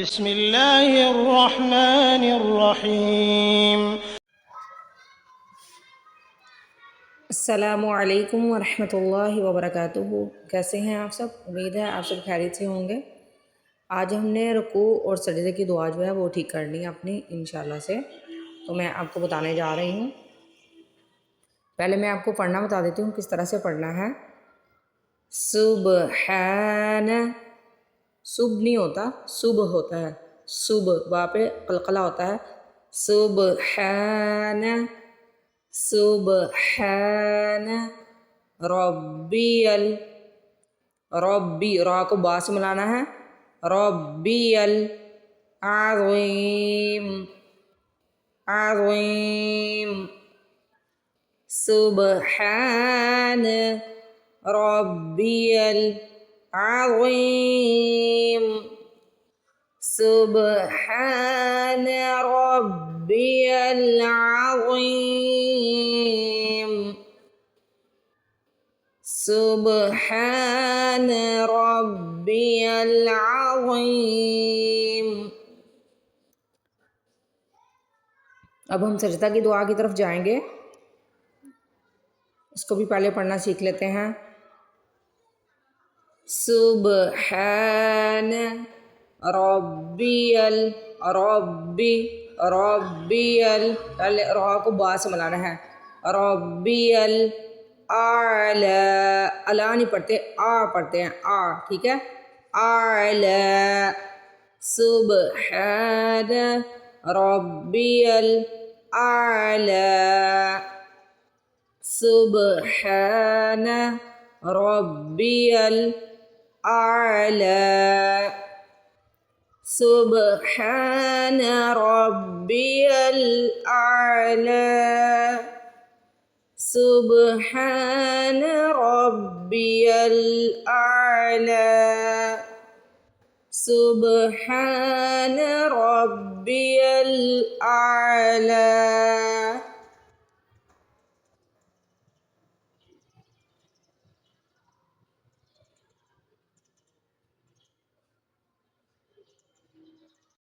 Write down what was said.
बिस्मिल्लाहिर्रहमानिर्रहीम। अस्सलामुअलैकुम वरहमतुल्लाहि वबरकातुहू। कैसे हैं आप सब? उम्मीद है आप सब खैरियत से होंगे। आज हमने रुकू और सजदे की दुआ जो है वो ठीक करनी है अपनी इंशाल्लाह से, तो मैं आपको बताने जा रही हूँ। पहले मैं आपको पढ़ना बता देती हूँ किस तरह से पढ़ना है। सुबहान, सुब नहीं होता, सुब होता है। सुब वहाँ पे कलकला होता है। सुबहान, सुबहान रब्बियल, रब्बी रा को बा से मिलाना है। रब्बियल आज़ीम, आज़ीम। सुबहान रब्बियल आज़ीम, सुबहान रब्बियल आज़ीम, सुबहान रब्बियल आज़ीम। अब हम सजदा की दुआ की तरफ जाएंगे। इसको भी पहले पढ़ना सीख लेते हैं। सुबहान रब्बियल, रब्बी, रब्बियल, पहले रा को बा से मिलाना है। रब्बियल आला, अला नहीं पढ़ते, आ पढ़ते हैं, आ, ठीक है। आला, सुबहान रब्बियल आला, सुबहान रब्बियल आला, सुबहान रब्बियल आला, सुबहान रब्बियल आला, सुबहान रब्बियल आला।